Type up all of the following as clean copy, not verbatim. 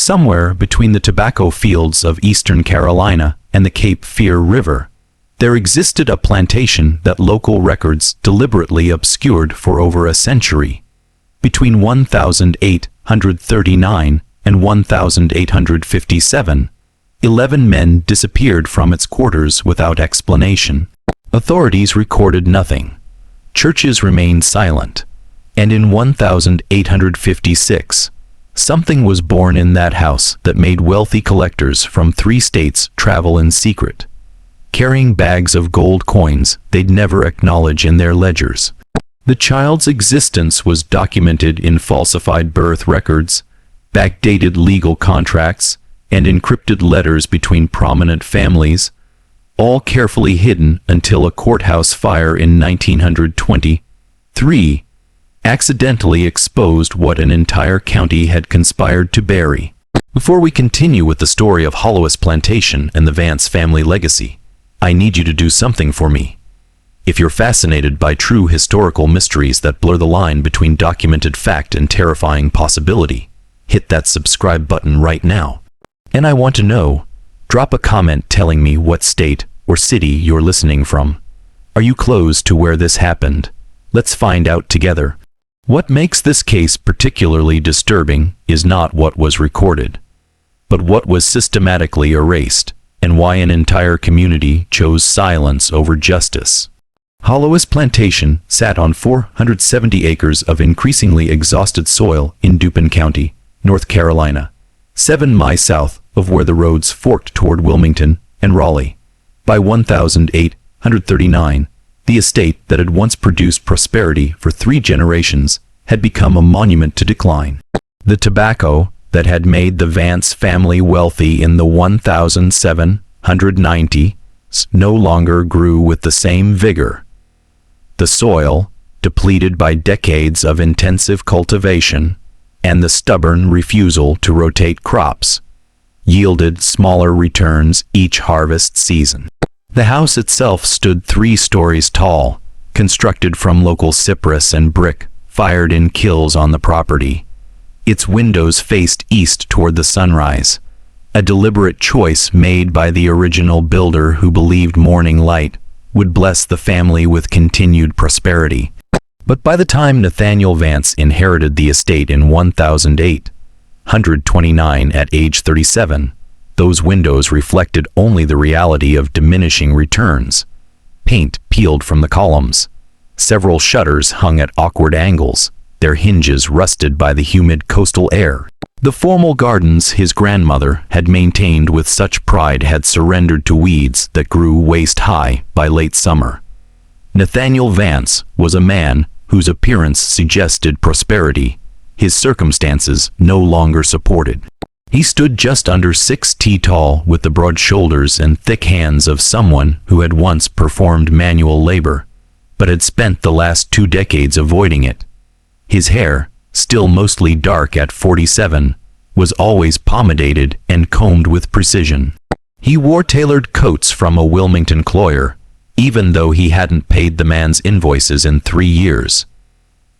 Somewhere between the tobacco fields of eastern Carolina and the Cape Fear River, there existed a plantation that local records deliberately obscured for over a century. Between 1839 and 1857, 11 men disappeared from its quarters without explanation. Authorities recorded nothing. Churches remained silent. And in 1856, something was born in that house that made wealthy collectors from 3 states travel in secret, carrying bags of gold coins they'd never acknowledge in their ledgers. The child's existence was documented in falsified birth records, backdated legal contracts, and encrypted letters between prominent families, all carefully hidden until a courthouse fire in 1923 accidentally exposed what an entire county had conspired to bury. Before we continue with the story of Hollis Plantation and the Vance family legacy, I need you to do something for me. If you're fascinated by true historical mysteries that blur the line between documented fact and terrifying possibility, hit that subscribe button right now. And I want to know, drop a comment telling me what state or city you're listening from. Are you close to where this happened? Let's find out together. What makes this case particularly disturbing is not what was recorded, but what was systematically erased, and why an entire community chose silence over justice. Hollis Plantation sat on 470 acres of increasingly exhausted soil in Dupin County, North Carolina, 7 miles south of where the roads forked toward Wilmington and Raleigh. By 1839, the estate that had once produced prosperity for 3 generations had become a monument to decline. The tobacco that had made the Vance family wealthy in the 1790s no longer grew with the same vigor. The soil, depleted by decades of intensive cultivation, and the stubborn refusal to rotate crops, yielded smaller returns each harvest season. The house itself stood 3 stories tall, constructed from local cypress and brick fired in kilns on the property. Its windows faced east toward the sunrise, a deliberate choice made by the original builder who believed morning light would bless the family with continued prosperity. But by the time Nathaniel Vance inherited the estate in 1829 at age 37, those windows reflected only the reality of diminishing returns. Paint peeled from the columns. Several shutters hung at awkward angles, their hinges rusted by the humid coastal air. The formal gardens his grandmother had maintained with such pride had surrendered to weeds that grew waist-high by late summer. Nathaniel Vance was a man whose appearance suggested prosperity, his circumstances no longer supported. He stood just under 6 feet tall with the broad shoulders and thick hands of someone who had once performed manual labor, but had spent the last 2 decades avoiding it. His hair, still mostly dark at 47, was always pomadated and combed with precision. He wore tailored coats from a Wilmington cloyer, even though he hadn't paid the man's invoices in 3 years.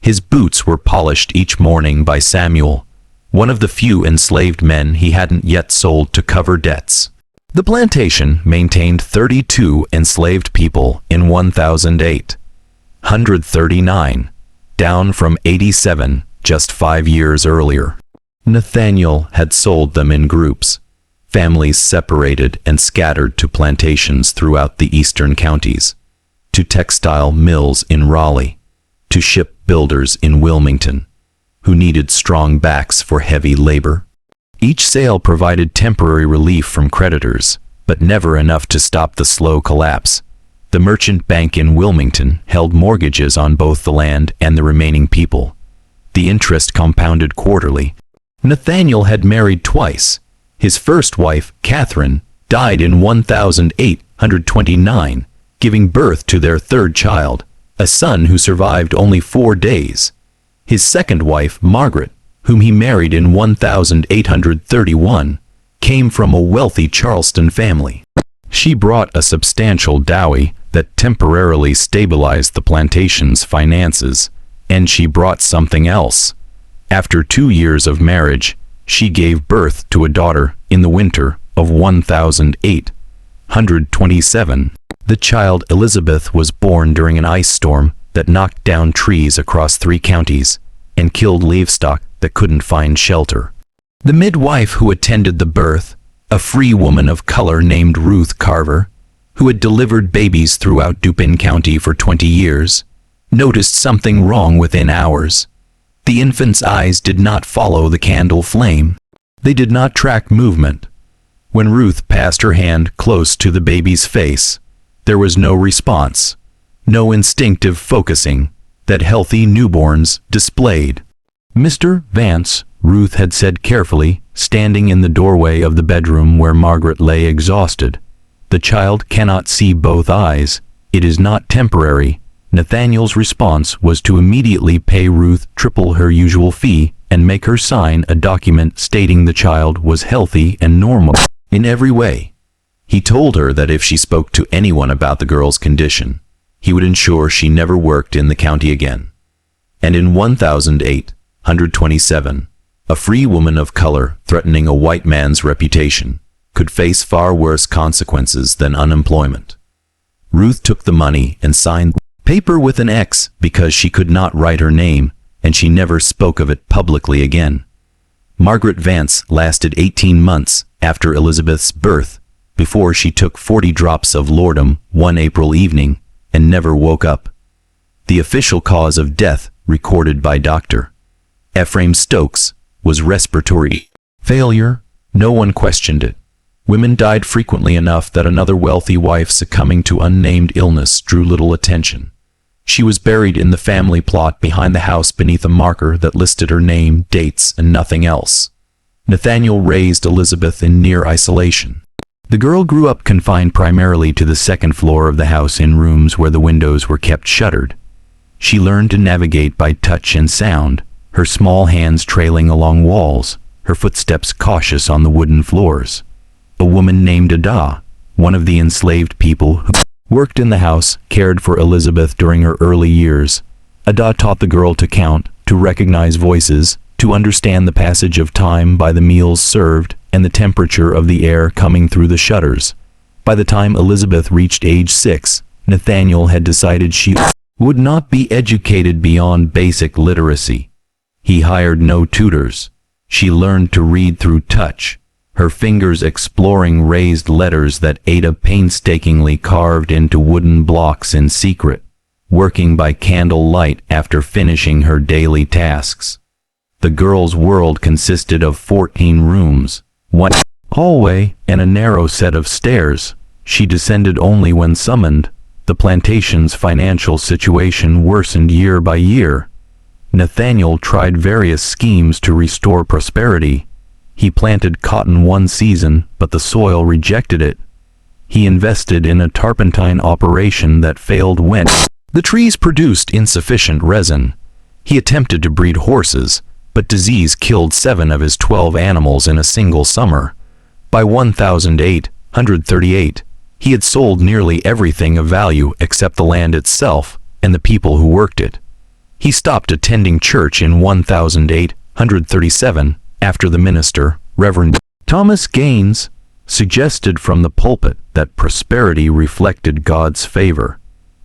His boots were polished each morning by Samuel, one of the few enslaved men he hadn't yet sold to cover debts. The plantation maintained 32 enslaved people in 1839, down from 87 just 5 years earlier. Nathaniel had sold them in groups, families separated and scattered to plantations throughout the eastern counties, to textile mills in Raleigh, to shipbuilders in Wilmington, who needed strong backs for heavy labor. Each sale provided temporary relief from creditors, but never enough to stop the slow collapse. The merchant bank in Wilmington held mortgages on both the land and the remaining people. The interest compounded quarterly. Nathaniel had married twice. His first wife, Catherine, died in 1829, giving birth to their 3rd child, a son who survived only 4 days. His second wife, Margaret, whom he married in 1831, came from a wealthy Charleston family. She brought a substantial dowry that temporarily stabilized the plantation's finances, and she brought something else. After 2 years of marriage, She gave birth to a daughter in the winter of 1827. The child Elizabeth was born during an ice storm that knocked down trees across 3 counties and killed livestock that couldn't find shelter. The midwife who attended the birth, a free woman of color named Ruth Carver, who had delivered babies throughout Dupin County for 20 years, noticed something wrong within hours. The infant's eyes did not follow the candle flame. They did not track movement. When Ruth passed her hand close to the baby's face, there was no response, no instinctive focusing that healthy newborns displayed. "Mr. Vance," Ruth had said carefully, standing in the doorway of the bedroom where Margaret lay exhausted, "the child cannot see both eyes. It is not temporary." Nathaniel's response was to immediately pay Ruth triple her usual fee and make her sign a document stating the child was healthy and normal in every way. He told her that if she spoke to anyone about the girl's condition, he would ensure she never worked in the county again. And in 1827, a free woman of color threatening a white man's reputation could face far worse consequences than unemployment. Ruth took the money and signed paper with an X because she could not write her name, and she never spoke of it publicly again. Margaret Vance lasted 18 months after Elizabeth's birth before she took 40 drops of laudanum one April evening and never woke up. The official cause of death, recorded by Dr. Ephraim Stokes, was respiratory failure. No one questioned it. Women died frequently enough that another wealthy wife succumbing to unnamed illness drew little attention. She was buried in the family plot behind the house beneath a marker that listed her name, dates, and nothing else. Nathaniel raised Elizabeth in near isolation. The girl grew up confined primarily to the second floor of the house in rooms where the windows were kept shuttered. She learned to navigate by touch and sound, her small hands trailing along walls, her footsteps cautious on the wooden floors. A woman named Ada, one of the enslaved people who worked in the house, cared for Elizabeth during her early years. Ada taught the girl to count, to recognize voices, to understand the passage of time by the meals served and the temperature of the air coming through the shutters. By the time Elizabeth reached age 6, Nathaniel had decided she would not be educated beyond basic literacy. He hired no tutors. She learned to read through touch, her fingers exploring raised letters that Ada painstakingly carved into wooden blocks in secret, working by candle light after finishing her daily tasks. The girl's world consisted of 14 rooms, one hallway, and a narrow set of stairs. She descended only when summoned. The Plantation's financial situation worsened year by year. Nathaniel tried various schemes to restore prosperity. He planted cotton one season, but the soil rejected it. He invested in a turpentine operation that failed when the trees produced insufficient resin. He attempted to breed horses, but disease killed 7 of his 12 animals in a single summer. By 1838, he had sold nearly everything of value except the land itself and the people who worked it. He stopped attending church in 1837 after the minister, Reverend Thomas Gaines, suggested from the pulpit that prosperity reflected God's favor,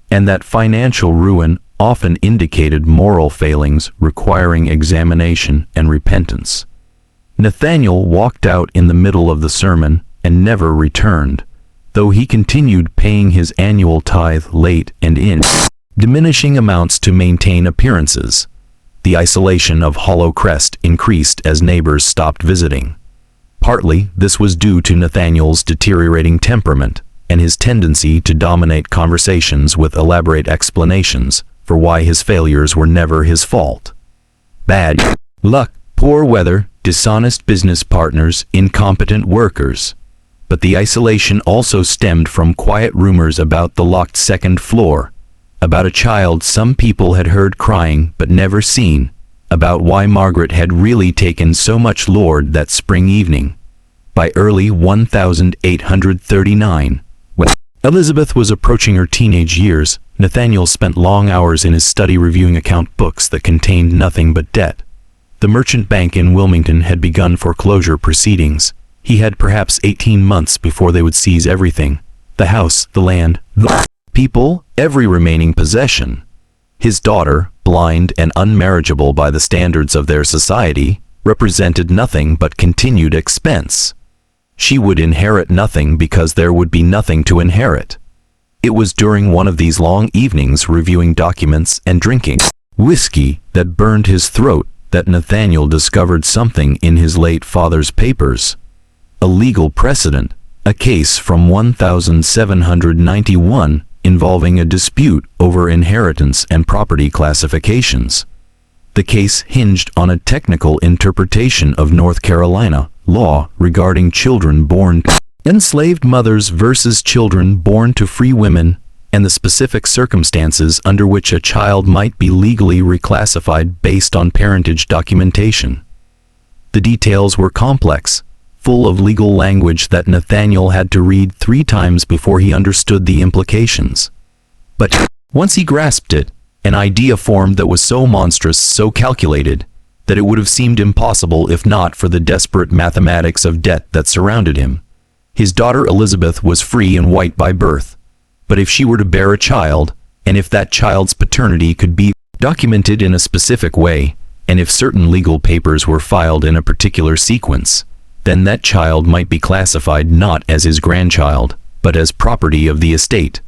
and that financial ruin often indicated moral failings requiring examination and repentance. Nathaniel walked out in the middle of the sermon and never returned, though he continued paying his annual tithe late and in diminishing amounts to maintain appearances. The isolation of Hollow Crest increased as neighbors stopped visiting. Partly, this was due to Nathaniel's deteriorating temperament and his tendency to dominate conversations with elaborate explanations for why his failures were never his fault. Bad luck, poor weather, dishonest business partners, incompetent workers. But the isolation also stemmed from quiet rumors about the locked second floor, about a child some people had heard crying but never seen, about why Margaret had really taken so much lord that spring evening. By early 1839, when Elizabeth was approaching her teenage years, Nathaniel spent long hours in his study reviewing account books that contained nothing but debt. The merchant bank in Wilmington had begun foreclosure proceedings. He had perhaps 18 months before they would seize everything: the house, the land, the people, every remaining possession. His daughter, blind and unmarriageable by the standards of their society, represented nothing but continued expense. She would inherit nothing because there would be nothing to inherit. It was during one of these long evenings reviewing documents and drinking whiskey that burned his throat that Nathaniel discovered something in his late father's papers. A legal precedent, a case from 1791 involving a dispute over inheritance and property classifications. The case hinged on a technical interpretation of North Carolina law regarding children born to enslaved mothers versus children born to free women, and the specific circumstances under which a child might be legally reclassified based on parentage documentation. The details were complex, full of legal language that Nathaniel had to read 3 times before he understood the implications. But once he grasped it, an idea formed that was so monstrous, so calculated, that it would have seemed impossible if not for the desperate mathematics of debt that surrounded him. His daughter Elizabeth was free and white by birth, but if she were to bear a child, and if that child's paternity could be documented in a specific way, and if certain legal papers were filed in a particular sequence, then that child might be classified not as his grandchild, but as property of the estate.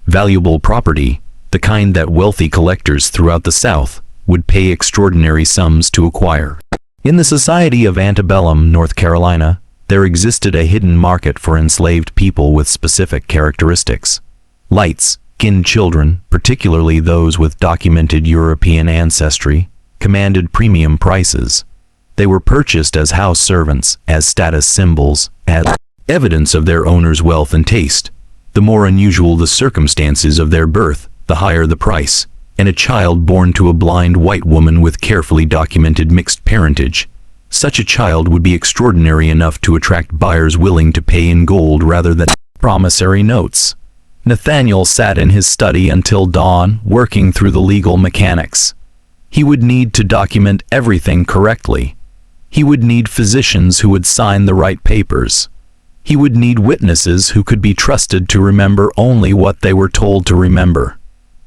Valuable property, the kind that wealthy collectors throughout the South would pay extraordinary sums to acquire. In the society of antebellum North Carolina, there existed a hidden market for enslaved people with specific characteristics. Light-skinned children, particularly those with documented European ancestry, commanded premium prices. They were purchased as house servants, as status symbols, as evidence of their owner's wealth and taste. The more unusual the circumstances of their birth, the higher the price, and a child born to a blind white woman with carefully documented mixed parentage, such a child would be extraordinary enough to attract buyers willing to pay in gold rather than promissory notes. Nathaniel sat in his study until dawn, working through the legal mechanics. He would need to document everything correctly. He would need physicians who would sign the right papers. He would need witnesses who could be trusted to remember only what they were told to remember.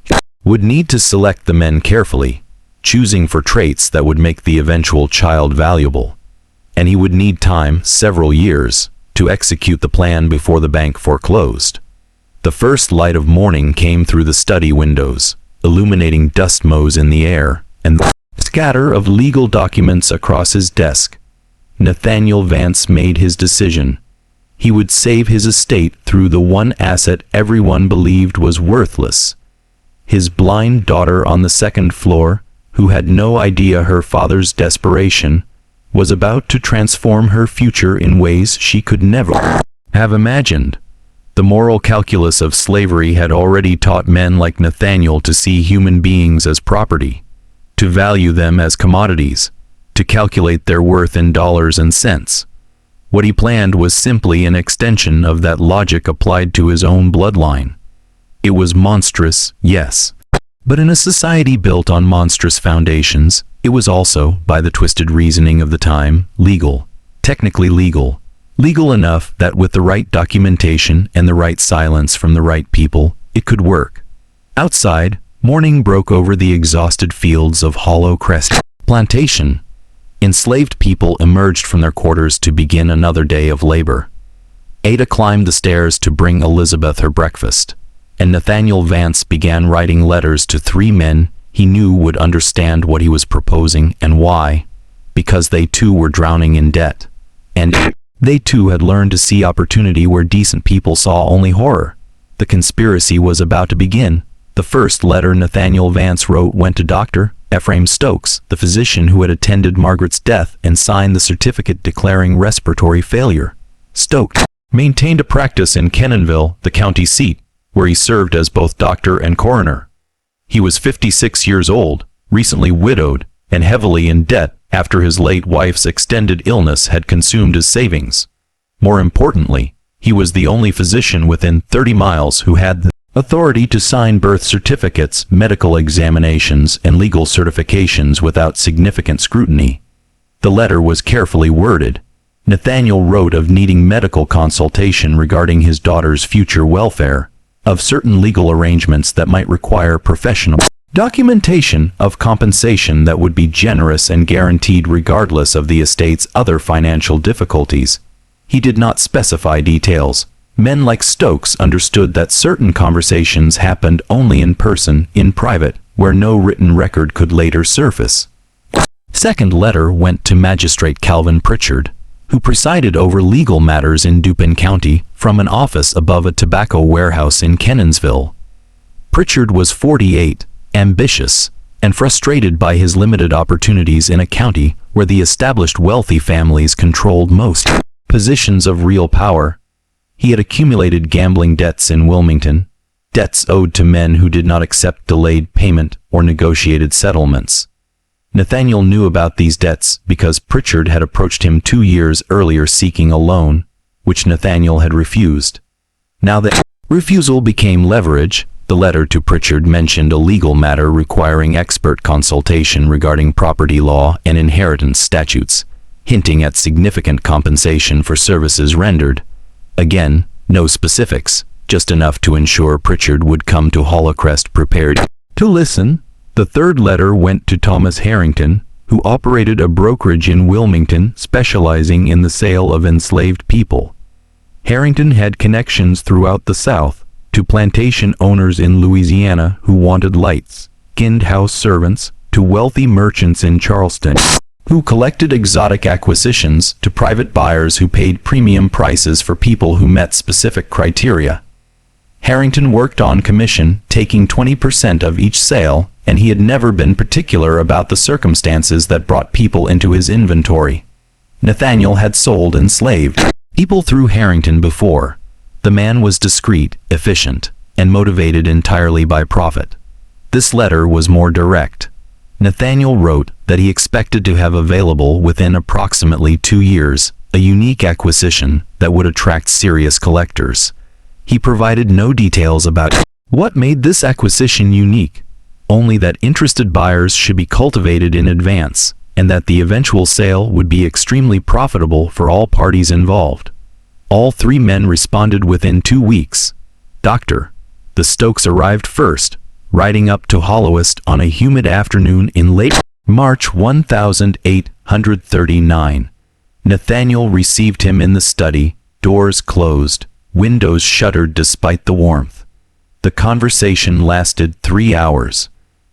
He would need to select the men carefully, choosing for traits that would make the eventual child valuable. And he would need time, several years, to execute the plan before the bank foreclosed. The first light of morning came through the study windows, illuminating dust motes in the air, and the scatter of legal documents across his desk. Nathaniel Vance made his decision. He would save his estate through the one asset everyone believed was worthless. His blind daughter on the second floor, who had no idea her father's desperation, was about to transform her future in ways she could never have imagined. The moral calculus of slavery had already taught men like Nathaniel to see human beings as property, to value them as commodities, to calculate their worth in dollars and cents. What he planned was simply an extension of that logic applied to his own bloodline. It was monstrous, yes. But in a society built on monstrous foundations, it was also, by the twisted reasoning of the time, legal, technically legal. Legal enough that with the right documentation and the right silence from the right people, it could work. Outside, morning broke over the exhausted fields of Hollow Crest Plantation. Enslaved people emerged from their quarters to begin another day of labor. Ada climbed the stairs to bring Elizabeth her breakfast, and Nathaniel Vance began writing letters to 3 men he knew would understand what he was proposing and why, because they too were drowning in debt. And they too had learned to see opportunity where decent people saw only horror. The conspiracy was about to begin. The first letter Nathaniel Vance wrote went to Dr. Ephraim Stokes, the physician who had attended Margaret's death and signed the certificate declaring respiratory failure. Stokes maintained a practice in Kenonville, the county seat, where he served as both doctor and coroner. He was 56 years old, recently widowed, and heavily in debt after his late wife's extended illness had consumed his savings. More importantly, he was the only physician within 30 miles who had the authority to sign birth certificates, medical examinations, and legal certifications without significant scrutiny. The letter was carefully worded. Nathaniel wrote of needing medical consultation regarding his daughter's future welfare, of certain legal arrangements that might require professional documentation, of compensation that would be generous and guaranteed regardless of the estate's other financial difficulties. He did not specify details. Men like Stokes understood that certain conversations happened only in person, in private, where no written record could later surface. Second letter went to Magistrate Calvin Pritchard, who presided over legal matters in Dupin County from an office above a tobacco warehouse in Kenansville. Pritchard was 48, ambitious, and frustrated by his limited opportunities in a county where the established wealthy families controlled most positions of real power. He had accumulated gambling debts in Wilmington, debts owed to men who did not accept delayed payment or negotiated settlements. Nathaniel knew about these debts because Pritchard had approached him 2 years earlier seeking a loan, which Nathaniel had refused. Now that refusal became leverage, the letter to Pritchard mentioned a legal matter requiring expert consultation regarding property law and inheritance statutes, hinting at significant compensation for services rendered. Again, no specifics, just enough to ensure Pritchard would come to Hollowcrest prepared to listen. The third letter went to Thomas Harrington, who operated a brokerage in Wilmington specializing in the sale of enslaved people. Harrington had connections throughout the South, to plantation owners in Louisiana who wanted lights, skinned house servants, to wealthy merchants in Charleston, who collected exotic acquisitions, to private buyers who paid premium prices for people who met specific criteria. Harrington worked on commission, taking 20% of each sale, and he had never been particular about the circumstances that brought people into his inventory. Nathaniel had sold enslaved people through Harrington before. The man was discreet, efficient, and motivated entirely by profit. This letter was more direct. Nathaniel wrote that he expected to have available within approximately 2 years a unique acquisition that would attract serious collectors. He provided no details about what made this acquisition unique, only that interested buyers should be cultivated in advance, and that the eventual sale would be extremely profitable for all parties involved. All 3 men responded within 2 weeks. Dr. The Stokes arrived first, riding up to Hollowest on a humid afternoon in late March 1839. Nathaniel received him in the study, doors closed, windows shuttered despite the warmth. The conversation lasted 3 hours.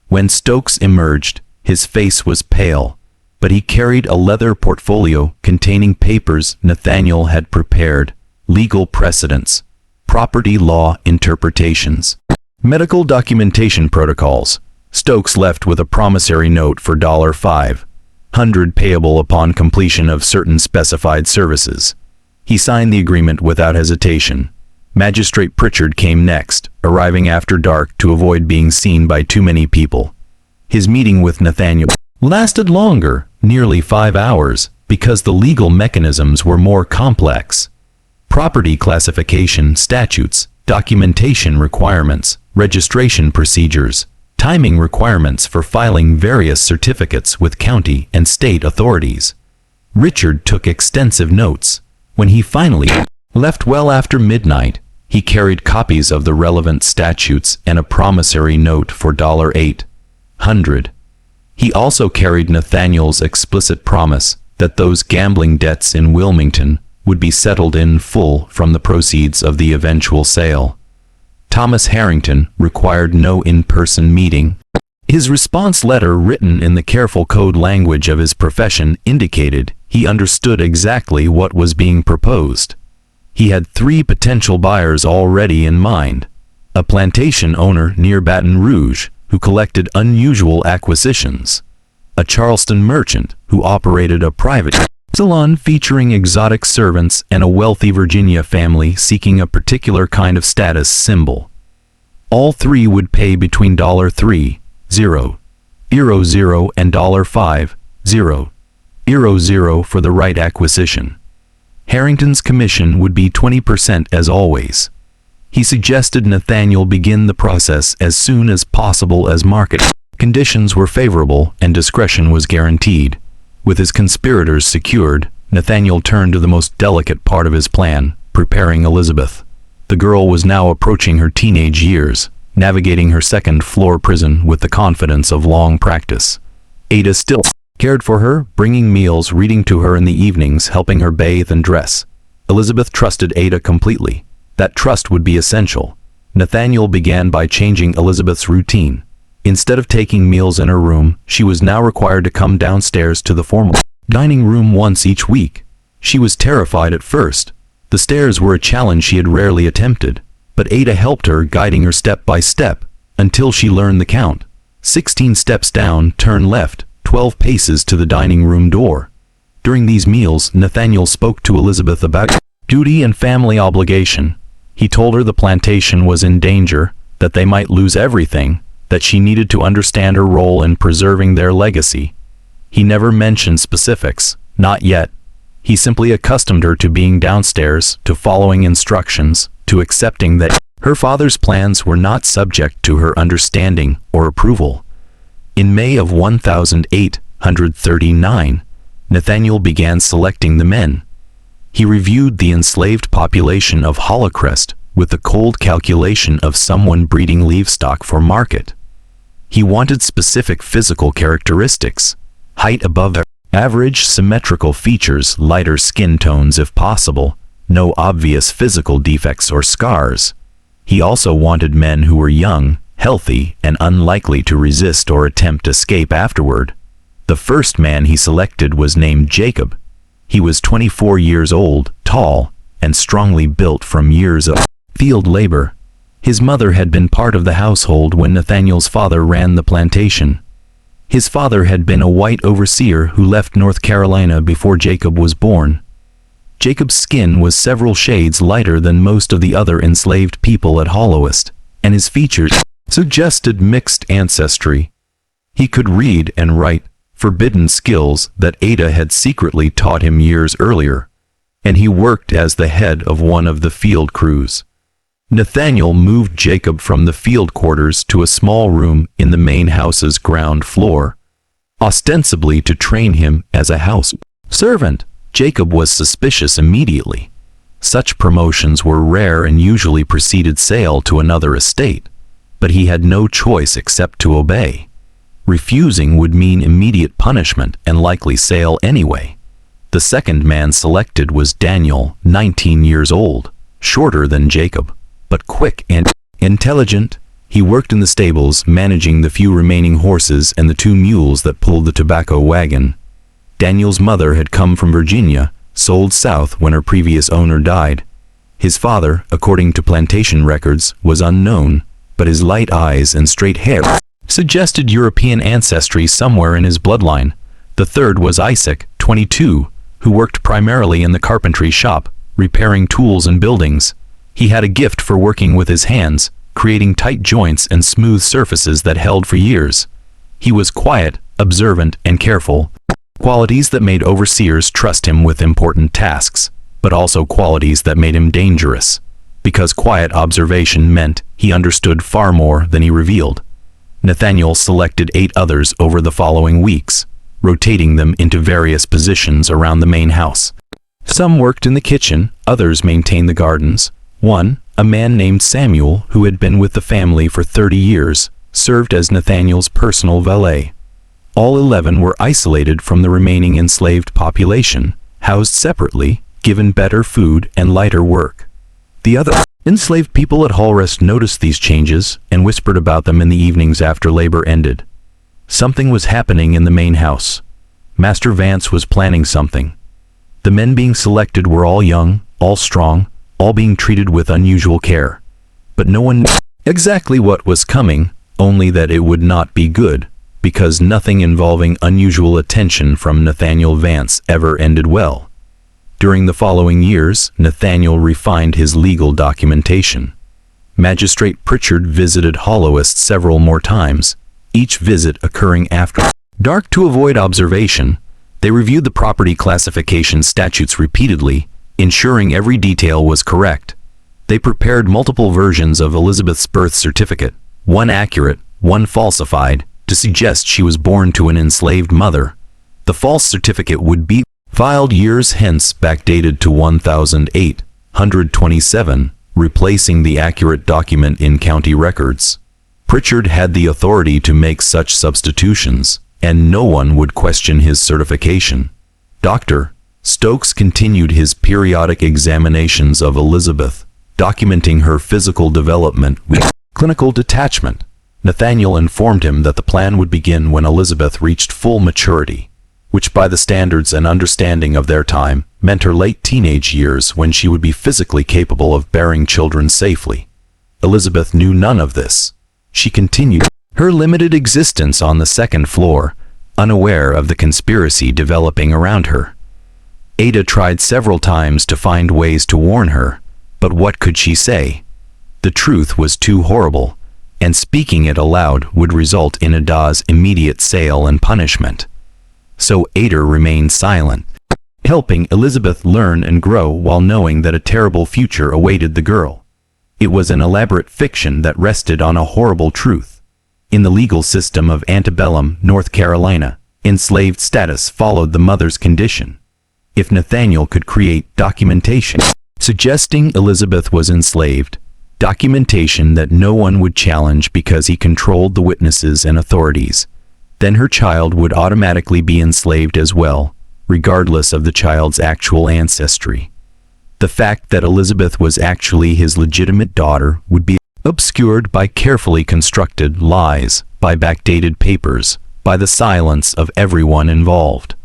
When Stokes emerged, his face was pale, but he carried a leather portfolio containing papers Nathaniel had prepared, legal precedents, property law interpretations, medical documentation protocols. Stokes left with a promissory note for $500 payable upon completion of certain specified services. He signed the agreement without hesitation. Magistrate Pritchard came next, arriving after dark to avoid being seen by too many people. His meeting with Nathaniel lasted longer, nearly 5 hours, because the legal mechanisms were more complex. Property classification statutes, documentation requirements, registration procedures, timing requirements for filing various certificates with county and state authorities. Richard took extensive notes. When he finally left well after midnight, he carried copies of the relevant statutes and a promissory note for $800. He also carried Nathaniel's explicit promise that those gambling debts in Wilmington would be settled in full from the proceeds of the eventual sale. Thomas Harrington required no in-person meeting. His response letter, written in the careful code language of his profession, indicated he understood exactly what was being proposed. He had 3 potential buyers already in mind: a plantation owner near Baton Rouge who collected unusual acquisitions, a Charleston merchant who operated a private salon featuring exotic servants, and a wealthy Virginia family seeking a particular kind of status symbol. All 3 would pay between $300 and $500 for the right acquisition. Harrington's commission would be 20% as always. He suggested Nathaniel begin the process as soon as possible as market conditions were favorable and discretion was guaranteed. With his conspirators secured, Nathaniel turned to the most delicate part of his plan, preparing Elizabeth. The girl was now approaching her teenage years, navigating her second-floor prison with the confidence of long practice. Ada still cared for her, bringing meals, reading to her in the evenings, helping her bathe and dress. Elizabeth trusted Ada completely. That trust would be essential. Nathaniel began by changing Elizabeth's routine. Instead of taking meals in her room, she was now required to come downstairs to the formal dining room once each week. She was terrified at first. The stairs were a challenge she had rarely attempted, but Ada helped her, guiding her step by step, until she learned the count. 16 steps down, turn left, 12 paces to the dining room door. During these meals, Nathaniel spoke to Elizabeth about duty and family obligation. He told her the plantation was in danger, that they might lose everything, that she needed to understand her role in preserving their legacy. He never mentioned specifics, not yet. He simply accustomed her to being downstairs, to following instructions, to accepting that her father's plans were not subject to her understanding or approval. In May of 1839, Nathaniel began selecting the men. He reviewed the enslaved population of Hollowcrest with the cold calculation of someone breeding livestock for market. He wanted specific physical characteristics: height above average, symmetrical features, lighter skin tones if possible, no obvious physical defects or scars. He also wanted men who were young, healthy, and unlikely to resist or attempt escape afterward. The first man he selected was named Jacob. He was 24 years old, tall, and strongly built from years of field labor. His mother had been part of the household when Nathaniel's father ran the plantation. His father had been a white overseer who left North Carolina before Jacob was born. Jacob's skin was several shades lighter than most of the other enslaved people at Hollowest, and his features suggested mixed ancestry. He could read and write, forbidden skills that Ada had secretly taught him years earlier, and he worked as the head of one of the field crews. Nathaniel moved Jacob from the field quarters to a small room in the main house's ground floor, ostensibly to train him as a house servant. Jacob was suspicious immediately. Such promotions were rare and usually preceded sale to another estate, but he had no choice except to obey. Refusing would mean immediate punishment and likely sale anyway. The second man selected was Daniel, 19 years old, shorter than Jacob, but quick and intelligent. He worked in the stables, managing the few remaining horses and the 2 mules that pulled the tobacco wagon. Daniel's mother had come from Virginia, sold south when her previous owner died. His father, according to plantation records, was unknown, but his light eyes and straight hair suggested European ancestry somewhere in his bloodline. The third was Isaac, 22, who worked primarily in the carpentry shop, repairing tools and buildings. He had a gift for working with his hands, creating tight joints and smooth surfaces that held for years. He was quiet, observant, and careful, qualities that made overseers trust him with important tasks, but also qualities that made him dangerous, because quiet observation meant he understood far more than he revealed. Nathaniel selected 8 others over the following weeks, rotating them into various positions around the main house. Some worked in the kitchen, others maintained the gardens. One, a man named Samuel, who had been with the family for 30 years, served as Nathaniel's personal valet. All 11 were isolated from the remaining enslaved population, housed separately, given better food and lighter work. The other enslaved people at Hollowcrest noticed these changes and whispered about them in the evenings after labor ended. Something was happening in the main house. Master Vance was planning something. The men being selected were all young, all strong, all being treated with unusual care. But no one knew exactly what was coming, only that it would not be good, because nothing involving unusual attention from Nathaniel Vance ever ended well. During the following years, Nathaniel refined his legal documentation. Magistrate Pritchard visited Hollowest several more times, each visit occurring after dark to avoid observation. They reviewed the property classification statutes repeatedly, ensuring every detail was correct. They prepared multiple versions of Elizabeth's birth certificate, one accurate, one falsified, to suggest she was born to an enslaved mother. The false certificate would be filed years hence, backdated to 1827, replacing the accurate document in county records. Pritchard had the authority to make such substitutions, and no one would question his certification. Dr. Stokes continued his periodic examinations of Elizabeth, documenting her physical development with clinical detachment. Nathaniel informed him that the plan would begin when Elizabeth reached full maturity, which by the standards and understanding of their time meant her late teenage years, when she would be physically capable of bearing children safely. Elizabeth knew none of this. She continued her limited existence on the second floor, unaware of the conspiracy developing around her. Ada tried several times to find ways to warn her, but what could she say? The truth was too horrible, and speaking it aloud would result in Ada's immediate sale and punishment. So Ada remained silent, helping Elizabeth learn and grow while knowing that a terrible future awaited the girl. It was an elaborate fiction that rested on a horrible truth. In the legal system of antebellum North Carolina, enslaved status followed the mother's condition. If Nathaniel could create documentation suggesting Elizabeth was enslaved, documentation that no one would challenge because he controlled the witnesses and authorities, then her child would automatically be enslaved as well, regardless of the child's actual ancestry. The fact that Elizabeth was actually his legitimate daughter would be obscured by carefully constructed lies, by backdated papers, by the silence of everyone involved.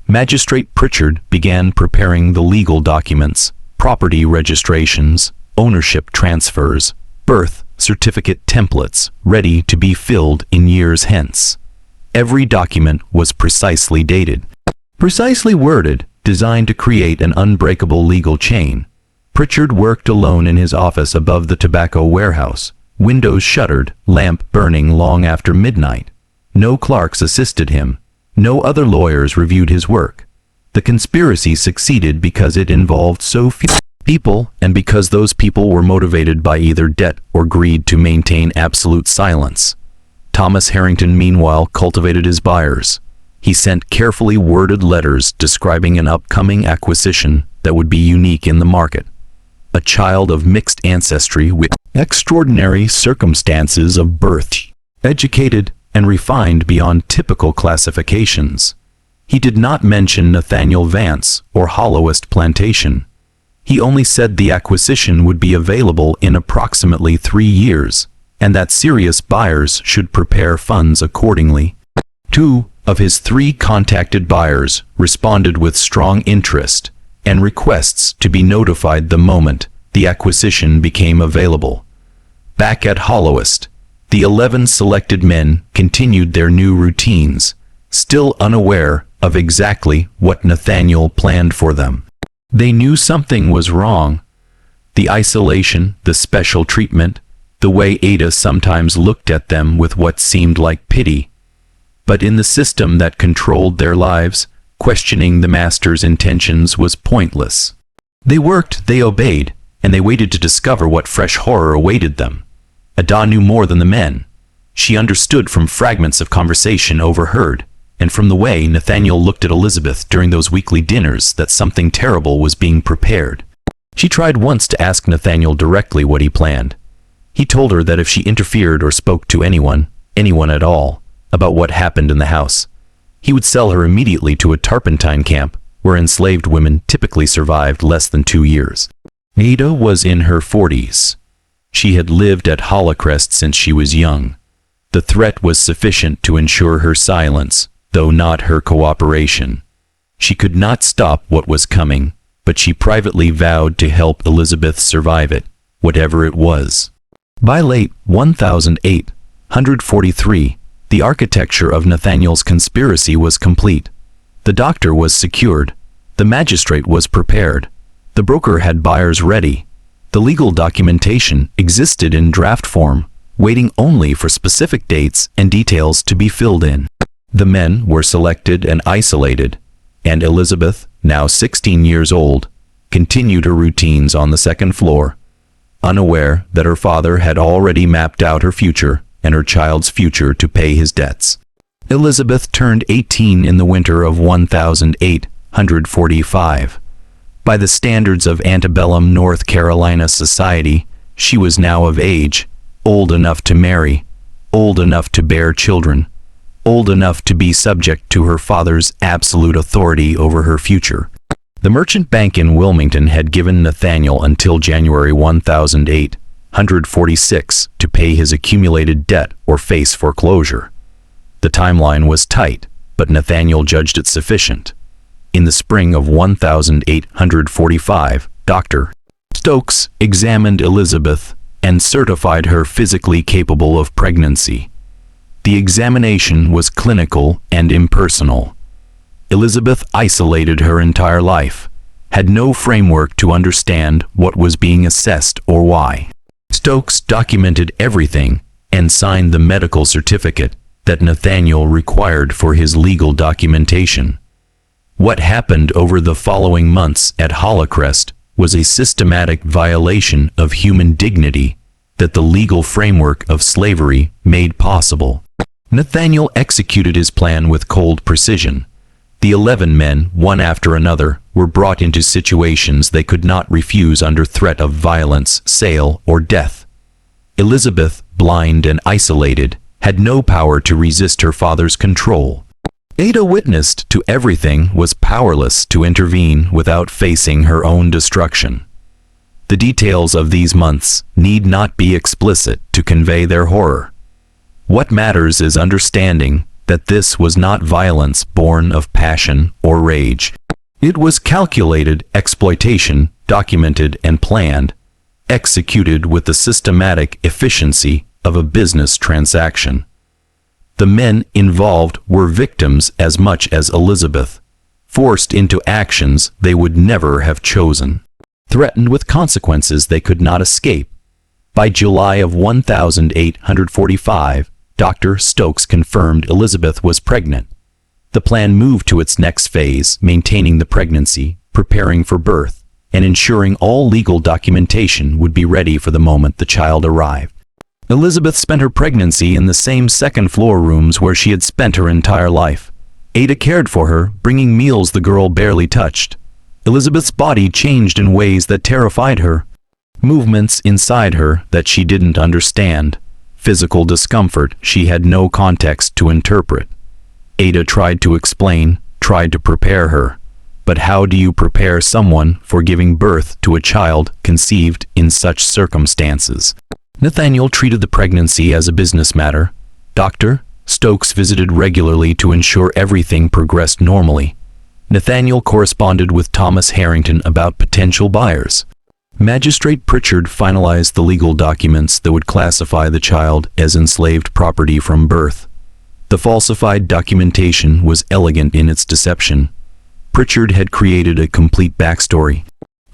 Magistrate Pritchard began preparing the legal documents, property registrations, ownership transfers, birth certificate templates, ready to be filled in years hence. Every document was precisely dated, precisely worded, designed to create an unbreakable legal chain. Pritchard worked alone in his office above the tobacco warehouse, windows shuttered, lamp burning long after midnight. No clerks assisted him. No other lawyers reviewed his work. The conspiracy succeeded because it involved so few people, and because those people were motivated by either debt or greed to maintain absolute silence. Thomas Harrington meanwhile cultivated his buyers. He sent carefully worded letters describing an upcoming acquisition that would be unique in the market. A child of mixed ancestry with extraordinary circumstances of birth, educated and refined beyond typical classifications. He did not mention Nathaniel Vance or Hollowest Plantation. He only said the acquisition would be available in approximately 3 years, and that serious buyers should prepare funds accordingly. 2 of his 3 contacted buyers responded with strong interest and requests to be notified the moment the acquisition became available. Back at Hollowest, the 11 selected men continued their new routines, still unaware of exactly what Nathaniel planned for them. They knew something was wrong. The isolation, the special treatment, the way Ada sometimes looked at them with what seemed like pity. But in the system that controlled their lives, questioning the master's intentions was pointless. They worked, they obeyed, and they waited to discover what fresh horror awaited them. Ada knew more than the men. She understood from fragments of conversation overheard, and from the way Nathaniel looked at Elizabeth during those weekly dinners, that something terrible was being prepared. She tried once to ask Nathaniel directly what he planned. He told her that if she interfered or spoke to anyone at all, about what happened in the house, he would sell her immediately to a turpentine camp, where enslaved women typically survived less than 2 years. Ada was in her 40s. She had lived at Hollowcrest since she was young. The threat was sufficient to ensure her silence, though not her cooperation. She could not stop what was coming, but she privately vowed to help Elizabeth survive it, whatever it was. By late 1843, the architecture of Nathaniel's conspiracy was complete. The doctor was secured. The magistrate was prepared. The broker had buyers ready. The legal documentation existed in draft form, waiting only for specific dates and details to be filled in. The men were selected and isolated, and Elizabeth, now 16 years old, continued her routines on the second floor, unaware that her father had already mapped out her future and her child's future to pay his debts. Elizabeth turned 18 in the winter of 1845. By the standards of antebellum North Carolina society, she was now of age, old enough to marry, old enough to bear children, old enough to be subject to her father's absolute authority over her future. The merchant bank in Wilmington had given Nathaniel until January 1846 to pay his accumulated debt or face foreclosure. The timeline was tight, but Nathaniel judged it sufficient. In the spring of 1845, Dr. Stokes examined Elizabeth and certified her physically capable of pregnancy. The examination was clinical and impersonal. Elizabeth isolated her entire life, had no framework to understand what was being assessed or why. Stokes documented everything and signed the medical certificate that Nathaniel required for his legal documentation. What happened over the following months at Hollycrest was a systematic violation of human dignity that the legal framework of slavery made possible. Nathaniel executed his plan with cold precision. The 11 men, one after another, were brought into situations they could not refuse under threat of violence, sale, or death. Elizabeth, blind and isolated, had no power to resist her father's control. Ada, witnessed to everything, was powerless to intervene without facing her own destruction. The details of these months need not be explicit to convey their horror. What matters is understanding that this was not violence born of passion or rage. It was calculated exploitation, documented and planned, executed with the systematic efficiency of a business transaction. The men involved were victims as much as Elizabeth, forced into actions they would never have chosen, threatened with consequences they could not escape. By July of 1845, Dr. Stokes confirmed Elizabeth was pregnant. The plan moved to its next phase, maintaining the pregnancy, preparing for birth, and ensuring all legal documentation would be ready for the moment the child arrived. Elizabeth spent her pregnancy in the same second-floor rooms where she had spent her entire life. Ada cared for her, bringing meals the girl barely touched. Elizabeth's body changed in ways that terrified her. Movements inside her that she didn't understand. Physical discomfort she had no context to interpret. Ada tried to explain, tried to prepare her. But how do you prepare someone for giving birth to a child conceived in such circumstances? Nathaniel treated the pregnancy as a business matter. Dr. Stokes visited regularly to ensure everything progressed normally. Nathaniel corresponded with Thomas Harrington about potential buyers. Magistrate Pritchard finalized the legal documents that would classify the child as enslaved property from birth. The falsified documentation was elegant in its deception. Pritchard had created a complete backstory.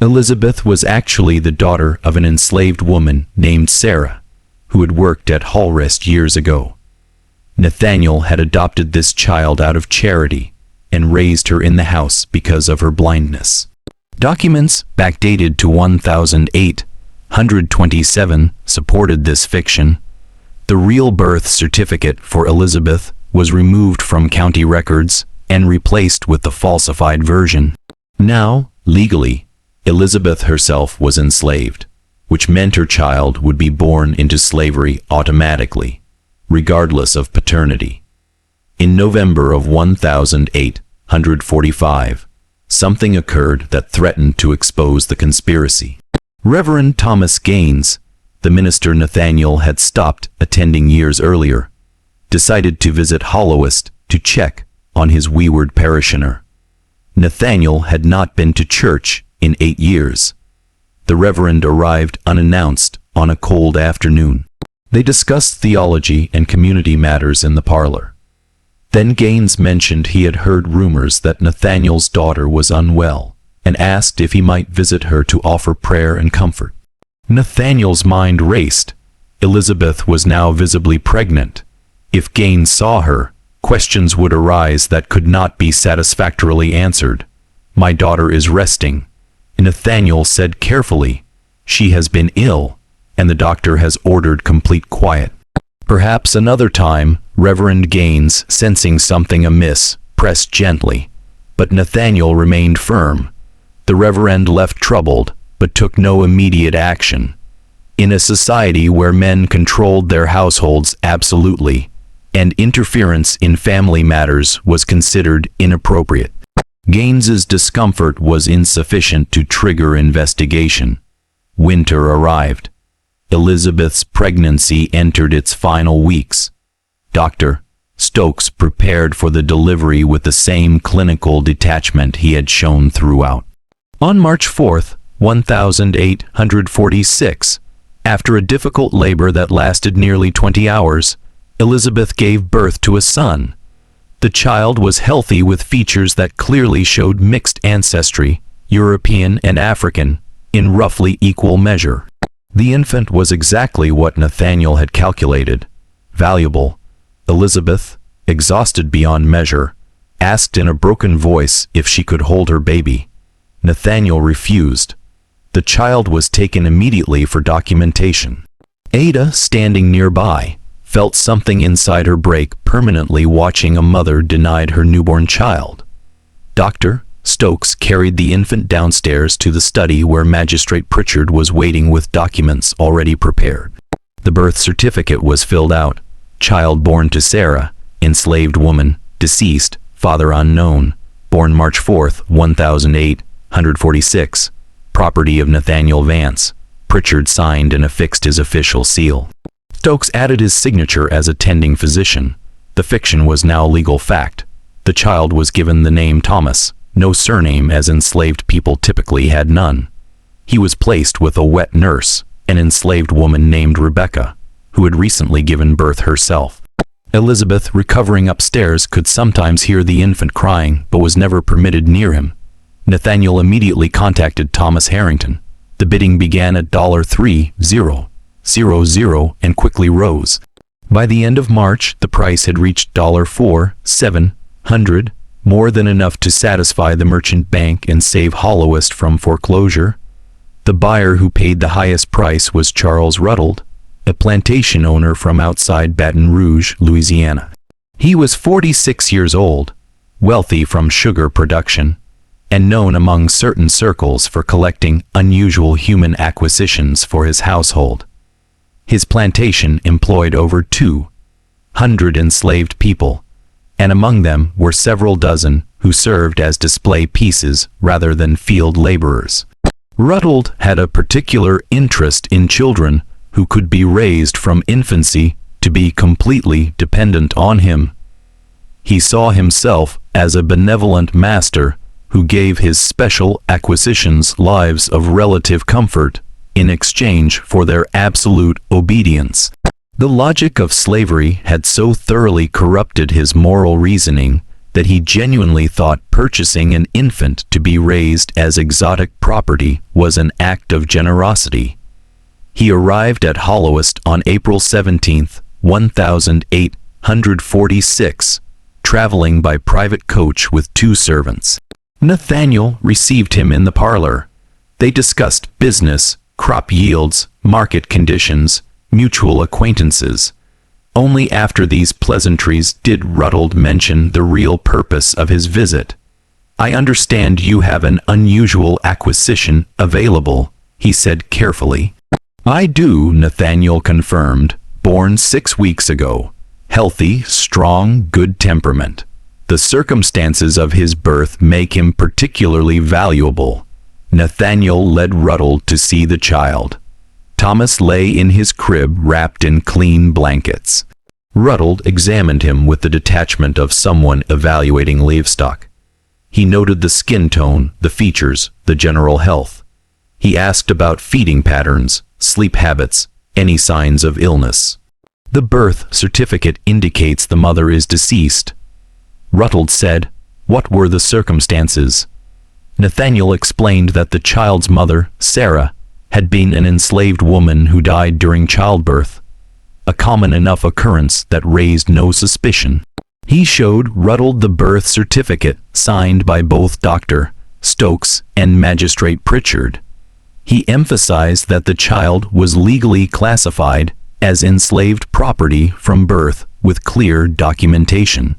Elizabeth was actually the daughter of an enslaved woman named Sarah, who had worked at Holrest years ago. Nathaniel had adopted this child out of charity and raised her in the house because of her blindness. Documents backdated to 1827 supported this fiction. The real birth certificate for Elizabeth was removed from county records and replaced with the falsified version. Now, legally, Elizabeth herself was enslaved, which meant her child would be born into slavery automatically, regardless of paternity. In November of 1845, something occurred that threatened to expose the conspiracy. Reverend Thomas Gaines, the minister Nathaniel had stopped attending years earlier, decided to visit Holloist to check on his wayward parishioner. Nathaniel had not been to church in 8 years. The Reverend arrived unannounced on a cold afternoon. They discussed theology and community matters in the parlor. Then Gaines mentioned he had heard rumors that Nathaniel's daughter was unwell, and asked if he might visit her to offer prayer and comfort. Nathaniel's mind raced. Elizabeth was now visibly pregnant. If Gaines saw her, questions would arise that could not be satisfactorily answered. "My daughter is resting," Nathaniel said carefully. "She has been ill, and the doctor has ordered complete quiet. Perhaps another time Reverend Gaines, sensing something amiss, pressed gently, but Nathaniel remained firm. The Reverend left troubled, but took no immediate action. In a society where men controlled their households absolutely, and interference in family matters was considered inappropriate, Gaines's discomfort was insufficient to trigger investigation. Winter arrived. Elizabeth's pregnancy entered its final weeks. Dr. Stokes prepared for the delivery with the same clinical detachment he had shown throughout. On March 4, 1846, after a difficult labor that lasted nearly 20 hours, Elizabeth gave birth to a son. The child was healthy with features that clearly showed mixed ancestry, European and African, in roughly equal measure. The infant was exactly what Nathaniel had calculated: valuable. Elizabeth, exhausted beyond measure, asked in a broken voice if she could hold her baby. Nathaniel refused. The child was taken immediately for documentation. Ada, standing nearby, felt something inside her break permanently watching a mother denied her newborn child. Dr. Stokes carried the infant downstairs to the study where Magistrate Pritchard was waiting with documents already prepared. The birth certificate was filled out. Child born to Sarah, enslaved woman, deceased, father unknown, born March 4, 1846, property of Nathaniel Vance. Pritchard signed and affixed his official seal. Stokes added his signature as attending physician. The fiction was now legal fact. The child was given the name Thomas, no surname as enslaved people typically had none. He was placed with a wet nurse, an enslaved woman named Rebecca, who had recently given birth herself. Elizabeth, recovering upstairs, could sometimes hear the infant crying, but was never permitted near him. Nathaniel immediately contacted Thomas Harrington. The bidding began at $3,000 and quickly rose. By the end of March, the price had reached $4,700, more than enough to satisfy the merchant bank and save Hollowist from foreclosure. The buyer who paid the highest price was Charles Ruttold, a plantation owner from outside Baton Rouge, Louisiana. He was 46 years old, wealthy from sugar production, and known among certain circles for collecting unusual human acquisitions for his household. His plantation employed over 200 enslaved people, and among them were several dozen who served as display pieces rather than field laborers. Ruttold had a particular interest in children who could be raised from infancy to be completely dependent on him. He saw himself as a benevolent master who gave his special acquisitions lives of relative comfort in exchange for their absolute obedience. The logic of slavery had so thoroughly corrupted his moral reasoning that he genuinely thought purchasing an infant to be raised as exotic property was an act of generosity. He arrived at Hollowist on April 17, 1846, traveling by private coach with 2 servants. Nathaniel received him in the parlor. They discussed business, crop yields, market conditions, mutual acquaintances. Only after these pleasantries did Ruttold mention the real purpose of his visit. "I understand you have an unusual acquisition available," he said carefully. "I do," Nathaniel confirmed. "Born 6 weeks ago. Healthy, strong, good temperament. The circumstances of his birth make him particularly valuable." Nathaniel led Ruttold to see the child. Thomas lay in his crib wrapped in clean blankets. Ruttold examined him with the detachment of someone evaluating livestock. He noted the skin tone, the features, the general health. He asked about feeding patterns, sleep habits, any signs of illness. "The birth certificate indicates the mother is deceased." Ruttold said, "What were the circumstances?" Nathaniel explained that the child's mother, Sarah, had been an enslaved woman who died during childbirth, a common enough occurrence that raised no suspicion. He showed Ruttold the birth certificate signed by both Dr. Stokes and Magistrate Pritchard. He emphasized that the child was legally classified as enslaved property from birth with clear documentation.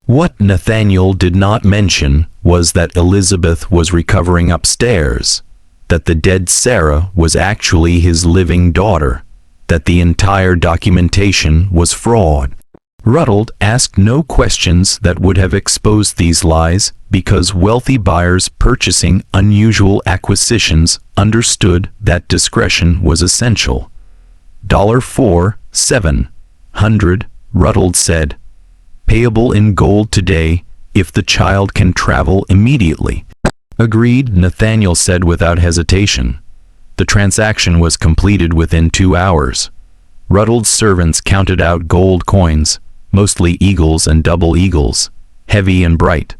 What Nathaniel did not mention was that Elizabeth was recovering upstairs, that the dead Sarah was actually his living daughter, that the entire documentation was fraud. Ruddled asked no questions that would have exposed these lies because wealthy buyers purchasing unusual acquisitions understood that discretion was essential. $4,700, Ruddled said. Payable in gold today if the child can travel immediately. Agreed, Nathaniel said without hesitation. The transaction was completed within 2 hours. Ruddled's servants counted out gold coins, mostly eagles and double eagles, heavy and bright.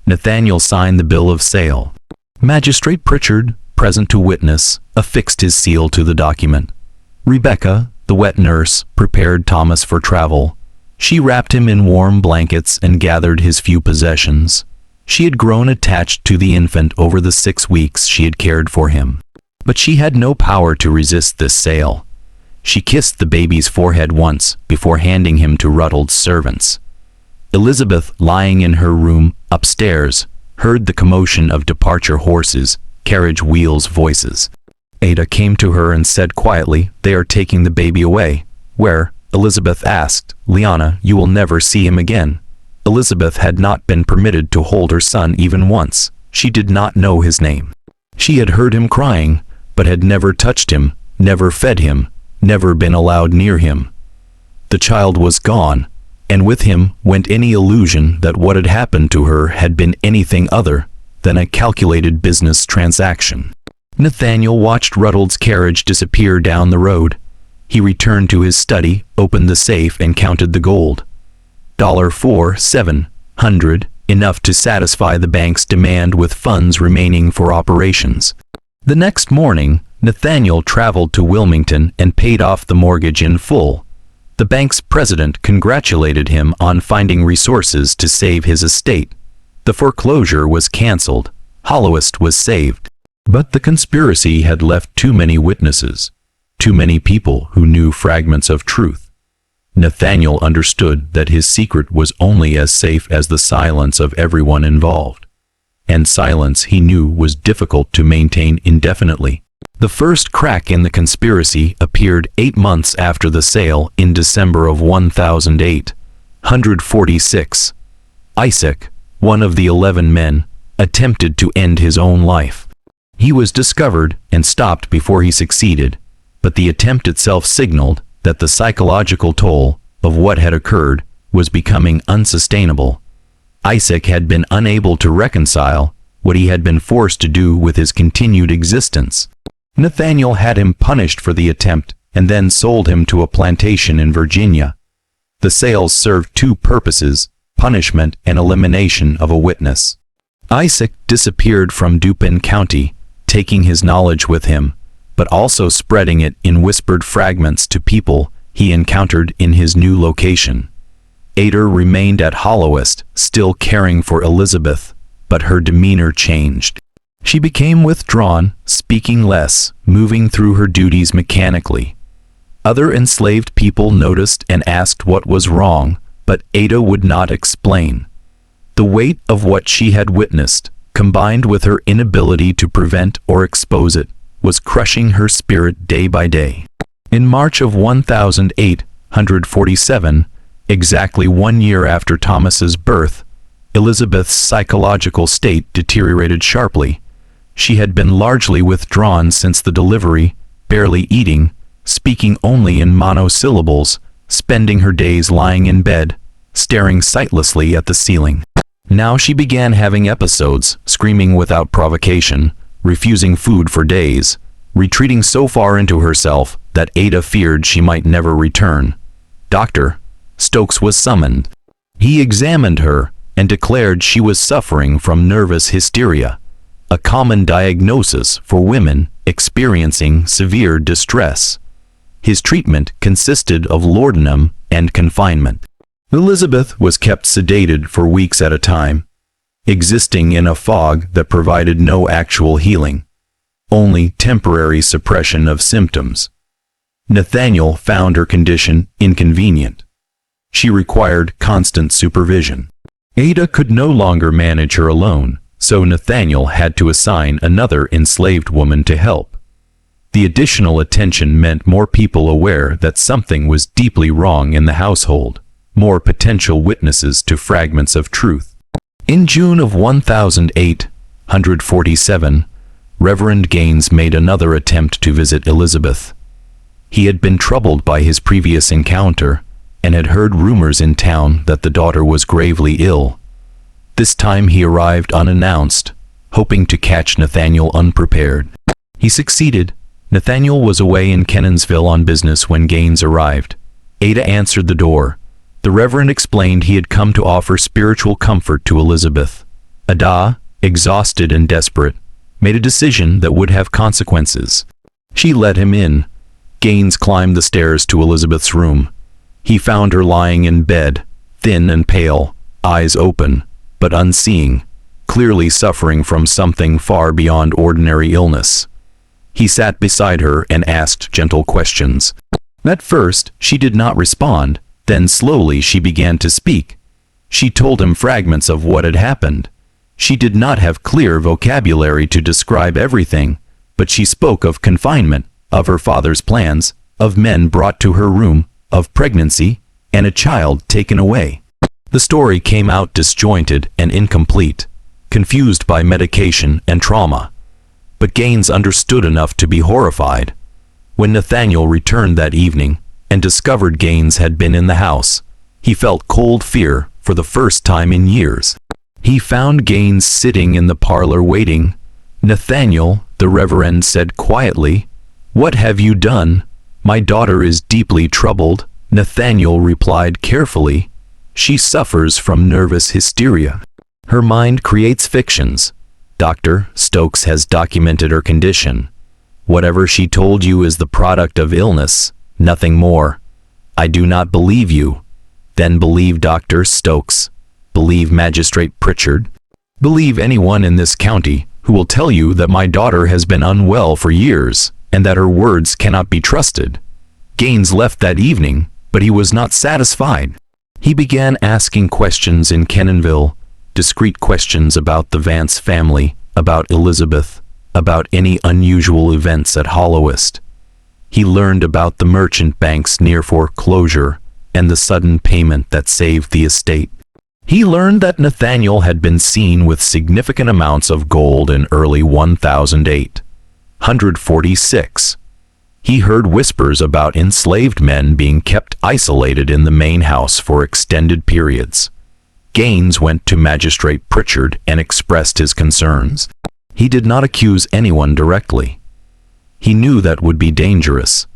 Nathaniel signed the bill of sale. Magistrate Pritchard, present to witness, affixed his seal to the document. Rebecca, the wet nurse, prepared Thomas for travel. She wrapped him in warm blankets and gathered his few possessions. She had grown attached to the infant over the 6 weeks she had cared for him. But she had no power to resist this sale. She kissed the baby's forehead once before handing him to Ruddled's servants. Elizabeth, lying in her room upstairs, heard the commotion of departure horses, carriage wheels, voices. Ada came to her and said quietly, "They are taking the baby away." "Where?" Elizabeth asked. "Liana, you will never see him again." Elizabeth had not been permitted to hold her son even once. She did not know his name. She had heard him crying, but had never touched him, never fed him, never been allowed near him. The child was gone, and with him went any illusion that what had happened to her had been anything other than a calculated business transaction. Nathaniel watched Ruddled's carriage disappear down the road. He returned to his study, opened the safe, and counted the gold. $4,700, enough to satisfy the bank's demand with funds remaining for operations. The next morning, Nathaniel traveled to Wilmington and paid off the mortgage in full. The bank's president congratulated him on finding resources to save his estate. The foreclosure was canceled. Hollowest was saved. But the conspiracy had left too many witnesses, too many people who knew fragments of truth. Nathaniel understood that his secret was only as safe as the silence of everyone involved. And silence, he knew, was difficult to maintain indefinitely. The first crack in the conspiracy appeared 8 months after the sale in December of 1846. Isaac, one of the 11 men, attempted to end his own life. He was discovered and stopped before he succeeded, but the attempt itself signaled that the psychological toll of what had occurred was becoming unsustainable. Isaac had been unable to reconcile what he had been forced to do with his continued existence. Nathaniel had him punished for the attempt and then sold him to a plantation in Virginia. The sales served 2 purposes: punishment and elimination of a witness. Isaac disappeared from Dupin County, taking his knowledge with him, but also spreading it in whispered fragments to people he encountered in his new location. Ada remained at Hollowest, still caring for Elizabeth, but her demeanor changed. She became withdrawn, speaking less, moving through her duties mechanically. Other enslaved people noticed and asked what was wrong, but Ada would not explain. The weight of what she had witnessed, combined with her inability to prevent or expose it, was crushing her spirit day by day. In March of 1847, exactly 1 year after Thomas's birth, Elizabeth's psychological state deteriorated sharply. She had been largely withdrawn since the delivery, barely eating, speaking only in monosyllables, spending her days lying in bed, staring sightlessly at the ceiling. Now she began having episodes, screaming without provocation, refusing food for days, retreating so far into herself that Ada feared she might never return. Dr. Stokes was summoned. He examined her and declared she was suffering from nervous hysteria, a common diagnosis for women experiencing severe distress. His treatment consisted of laudanum and confinement. Elizabeth was kept sedated for weeks at a time, existing in a fog that provided no actual healing, only temporary suppression of symptoms. Nathaniel found her condition inconvenient. She required constant supervision. Ada could no longer manage her alone, so Nathaniel had to assign another enslaved woman to help. The additional attention meant more people aware that something was deeply wrong in the household, more potential witnesses to fragments of truth. In June of 1847, Reverend Gaines made another attempt to visit Elizabeth. He had been troubled by his previous encounter and had heard rumors in town that the daughter was gravely ill. This time he arrived unannounced, hoping to catch Nathaniel unprepared. He succeeded. Nathaniel was away in Kenansville on business when Gaines arrived. Ada answered the door. The Reverend explained he had come to offer spiritual comfort to Elizabeth. Ada, exhausted and desperate, made a decision that would have consequences. She let him in. Gaines climbed the stairs to Elizabeth's room. He found her lying in bed, thin and pale, eyes open, but unseeing, clearly suffering from something far beyond ordinary illness. He sat beside her and asked gentle questions. At first, she did not respond, then slowly she began to speak. She told him fragments of what had happened. She did not have clear vocabulary to describe everything, but she spoke of confinement, of her father's plans, of men brought to her room, of pregnancy, and a child taken away. The story came out disjointed and incomplete, confused by medication and trauma. But Gaines understood enough to be horrified. When Nathaniel returned that evening and discovered Gaines had been in the house, he felt cold fear for the first time in years. He found Gaines sitting in the parlor waiting. "Nathaniel," the Reverend said quietly, "what have you done? My daughter is deeply troubled." Nathaniel replied carefully, "She suffers from nervous hysteria. Her mind creates fictions. Dr. Stokes has documented her condition. Whatever she told you is the product of illness, nothing more. I do not believe you." "Then believe Dr. Stokes. Believe Magistrate Pritchard. Believe anyone in this county who will tell you that my daughter has been unwell for years and that her words cannot be trusted." Gaines left that evening, but he was not satisfied. He began asking questions in Kenanville, discreet questions about the Vance family, about Elizabeth, about any unusual events at Hollowest. He learned about the merchant banks near foreclosure and the sudden payment that saved the estate. He learned that Nathaniel had been seen with significant amounts of gold in early 1846. He heard whispers about enslaved men being kept isolated in the main house for extended periods. Gaines went to Magistrate Pritchard and expressed his concerns. He did not accuse anyone directly. He knew that would be dangerous,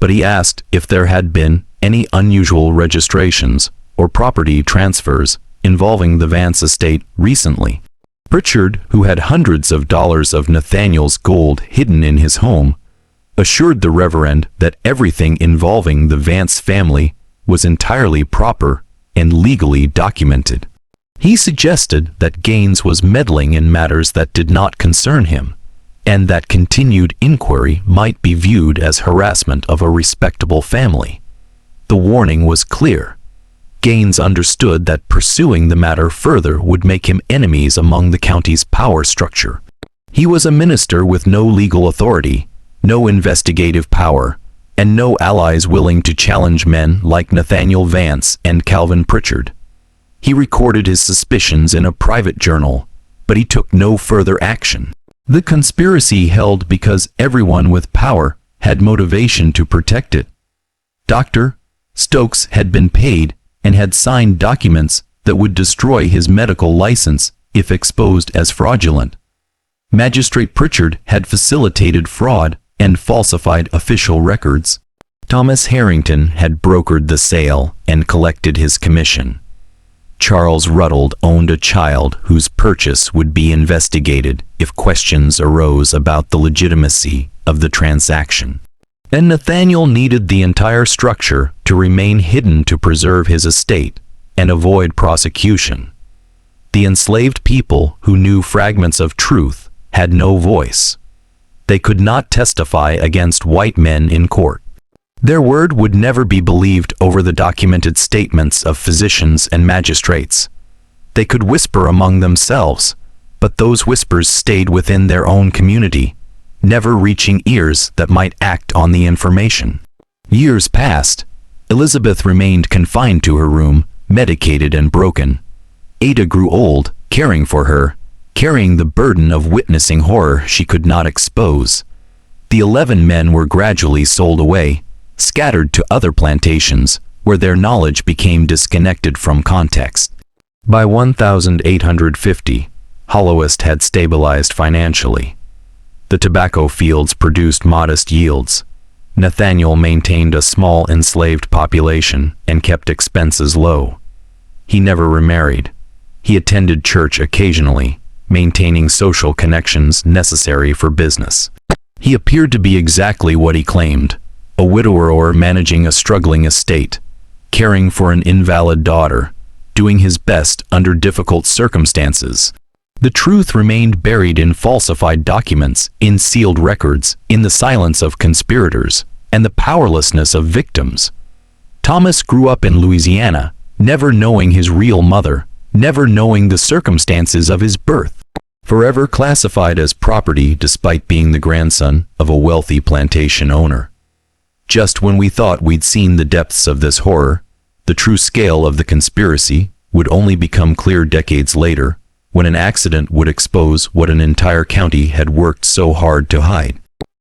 but he asked if there had been any unusual registrations or property transfers involving the Vance estate recently. Pritchard, who had hundreds of dollars of Nathaniel's gold hidden in his home, assured the Reverend that everything involving the Vance family was entirely proper and legally documented. He suggested that Gaines was meddling in matters that did not concern him, and that continued inquiry might be viewed as harassment of a respectable family. The warning was clear. Gaines understood that pursuing the matter further would make him enemies among the county's power structure. He was a minister with no legal authority, no investigative power, and no allies willing to challenge men like Nathaniel Vance and Calvin Pritchard. He recorded his suspicions in a private journal, but he took no further action. The conspiracy held because everyone with power had motivation to protect it. Dr. Stokes had been paid and had signed documents that would destroy his medical license if exposed as fraudulent. Magistrate Pritchard had facilitated fraud and falsified official records. Thomas Harrington had brokered the sale and collected his commission. Charles Rutland owned a child whose purchase would be investigated if questions arose about the legitimacy of the transaction. And Nathaniel needed the entire structure to remain hidden to preserve his estate and avoid prosecution. The enslaved people who knew fragments of truth had no voice. They could not testify against white men in court. Their word would never be believed over the documented statements of physicians and magistrates. They could whisper among themselves, but those whispers stayed within their own community, never reaching ears that might act on the information. Years passed. Elizabeth remained confined to her room, medicated and broken. Ada grew old, caring for her, carrying the burden of witnessing horror she could not expose. The 11 men were gradually sold away, scattered to other plantations, where their knowledge became disconnected from context. By 1850, Hollowest had stabilized financially. The tobacco fields produced modest yields. Nathaniel maintained a small enslaved population and kept expenses low. He never remarried. He attended church occasionally, maintaining social connections necessary for business. He appeared to be exactly what he claimed, a widower managing a struggling estate, caring for an invalid daughter, doing his best under difficult circumstances. The truth remained buried in falsified documents, in sealed records, in the silence of conspirators, and the powerlessness of victims. Thomas grew up in Louisiana, never knowing his real mother, never knowing the circumstances of his birth. Forever classified as property despite being the grandson of a wealthy plantation owner. Just when we thought we'd seen the depths of this horror, the true scale of the conspiracy would only become clear decades later, when an accident would expose what an entire county had worked so hard to hide.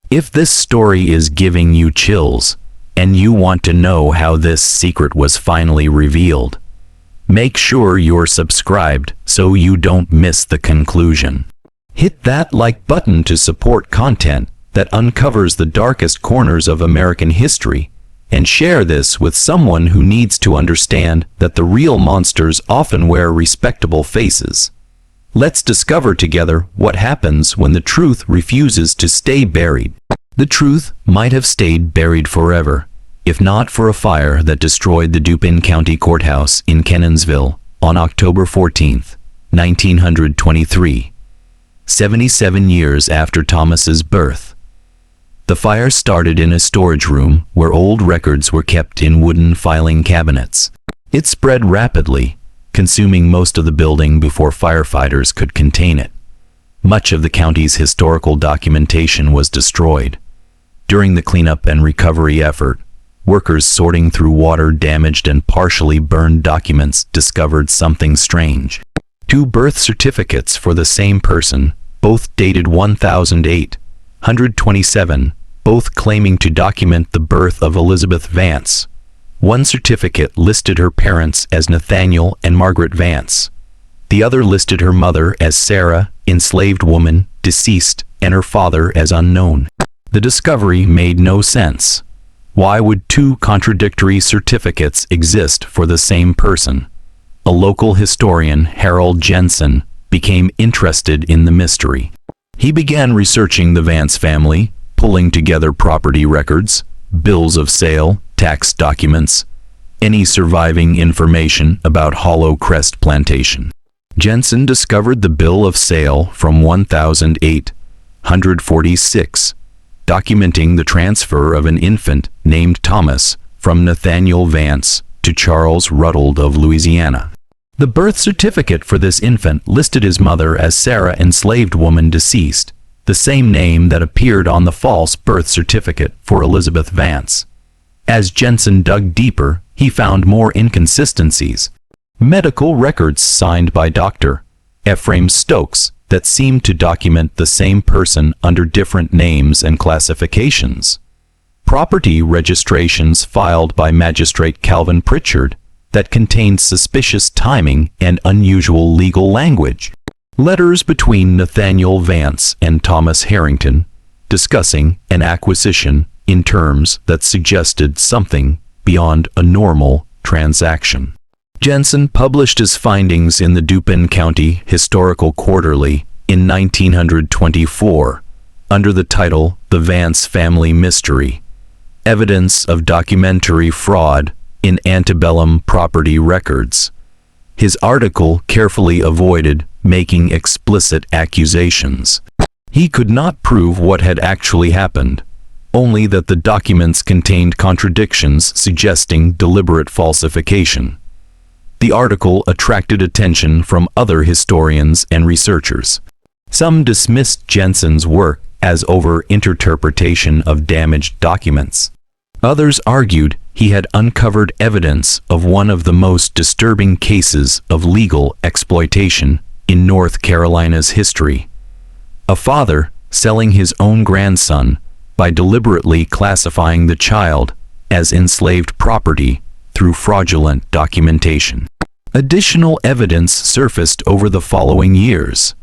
If this story is giving you chills, and you want to know how this secret was finally revealed, make sure you're subscribed so you don't miss the conclusion. Hit that like button to support content that uncovers the darkest corners of American history, and share this with someone who needs to understand that the real monsters often wear respectable faces. Let's discover together what happens when the truth refuses to stay buried. The truth might have stayed buried forever, if not for a fire that destroyed the Dupin County Courthouse in Kenansville on October 14, 1923, 77 years after Thomas's birth. The fire started in a storage room where old records were kept in wooden filing cabinets. It spread rapidly, consuming most of the building before firefighters could contain it. Much of the county's historical documentation was destroyed. During the cleanup and recovery effort, workers sorting through water-damaged and partially burned documents discovered something strange. 2 birth certificates for the same person, both dated 1827, both claiming to document the birth of Elizabeth Vance. One certificate listed her parents as Nathaniel and Margaret Vance. The other listed her mother as Sarah, enslaved woman, deceased, and her father as unknown. The discovery made no sense. Why would 2 contradictory certificates exist for the same person? A local historian, Harold Jensen, became interested in the mystery. He began researching the Vance family, pulling together property records, bills of sale, tax documents, any surviving information about Hollow Crest Plantation. Jensen discovered the bill of sale from 1846, documenting the transfer of an infant named Thomas from Nathaniel Vance to Charles Ruttold of Louisiana. The birth certificate for this infant listed his mother as Sarah, enslaved woman, deceased, the same name that appeared on the false birth certificate for Elizabeth Vance. As Jensen dug deeper, he found more inconsistencies. Medical records signed by Dr. Ephraim Stokes that seemed to document the same person under different names and classifications. Property registrations filed by Magistrate Calvin Pritchard that contained suspicious timing and unusual legal language. Letters between Nathaniel Vance and Thomas Harrington discussing an acquisition in terms that suggested something beyond a normal transaction. Jensen published his findings in the Dupin County Historical Quarterly in 1924 under the title The Vance Family Mystery: Evidence of Documentary Fraud in Antebellum Property Records. His article carefully avoided making explicit accusations. He could not prove what had actually happened, only that the documents contained contradictions suggesting deliberate falsification. The article attracted attention from other historians and researchers. Some dismissed Jensen's work as over-interpretation of damaged documents. Others argued he had uncovered evidence of one of the most disturbing cases of legal exploitation in North Carolina's history. A father selling his own grandson by deliberately classifying the child as enslaved property through fraudulent documentation. Additional evidence surfaced over the following years.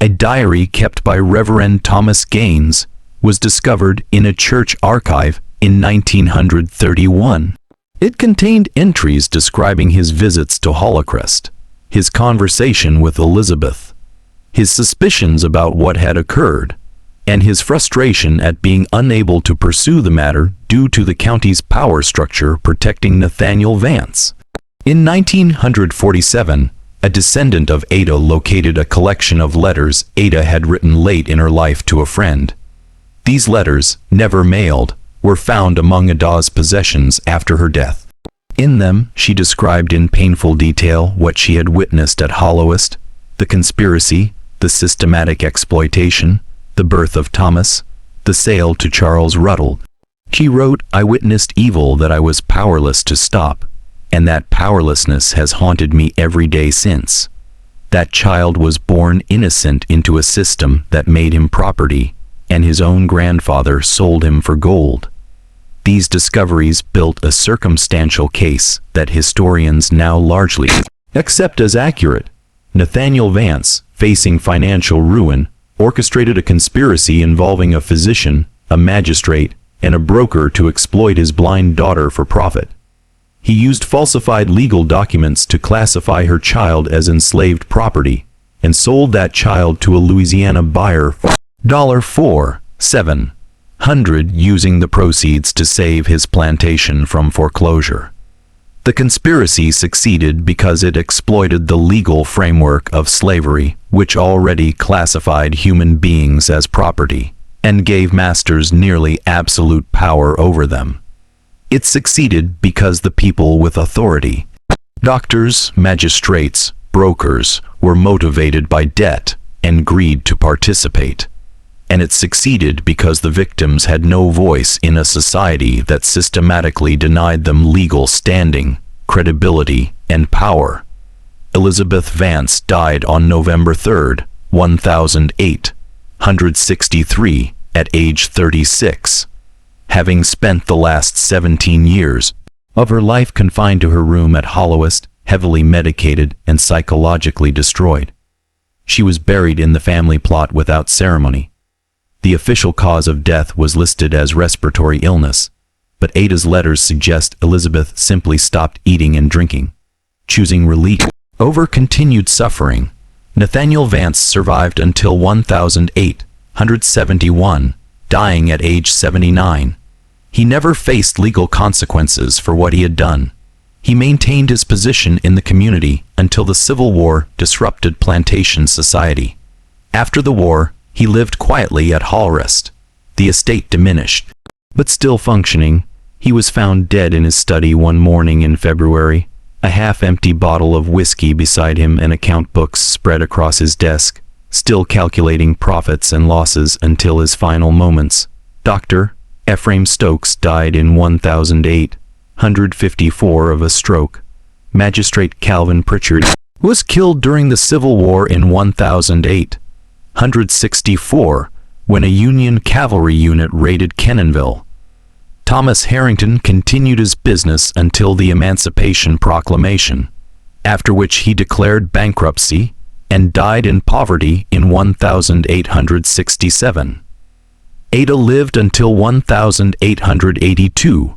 A diary kept by Reverend Thomas Gaines was discovered in a church archive in 1931. It contained entries describing his visits to Hollowcrest, his conversation with Elizabeth, his suspicions about what had occurred, and his frustration at being unable to pursue the matter due to the county's power structure protecting Nathaniel Vance. In 1947, a descendant of Ada located a collection of letters Ada had written late in her life to a friend. These letters, never mailed, were found among Ada's possessions after her death. In them, she described in painful detail what she had witnessed at Hollowest, the conspiracy, the systematic exploitation, the birth of Thomas, the sale to Charles Ruddle. She wrote, "I witnessed evil that I was powerless to stop, and that powerlessness has haunted me every day since. That child was born innocent into a system that made him property, and his own grandfather sold him for gold." These discoveries built a circumstantial case that historians now largely accept as accurate. Nathaniel Vance, facing financial ruin, orchestrated a conspiracy involving a physician, a magistrate, and a broker to exploit his blind daughter for profit. He used falsified legal documents to classify her child as enslaved property and sold that child to a Louisiana buyer for $4,700, using the proceeds to save his plantation from foreclosure. The conspiracy succeeded because it exploited the legal framework of slavery, which already classified human beings as property and gave masters nearly absolute power over them. It succeeded because the people with authority, doctors, magistrates, brokers, were motivated by debt and greed to participate. And it succeeded because the victims had no voice in a society that systematically denied them legal standing, credibility, and power. Elizabeth Vance died on November 3, 1863, at age 36. Having spent the last 17 years of her life confined to her room at Hollowest, heavily medicated and psychologically destroyed. She was buried in the family plot without ceremony. The official cause of death was listed as respiratory illness, but Ada's letters suggest Elizabeth simply stopped eating and drinking, choosing relief over continued suffering. Nathaniel Vance survived until 1871, dying at age 79. He never faced legal consequences for what he had done. He maintained his position in the community until the Civil War disrupted plantation society. After the war, he lived quietly at Hollowest. The estate diminished, but still functioning. He was found dead in his study one morning in February, a half-empty bottle of whiskey beside him and account books spread across his desk, still calculating profits and losses until his final moments. Dr. Ephraim Stokes died in 1854 of a stroke. Magistrate Calvin Pritchard was killed during the Civil War in 1864 when a Union cavalry unit raided Kennonville. Thomas Harrington continued his business until the Emancipation Proclamation, after which he declared bankruptcy and died in poverty in 1867. Ada lived until 1882,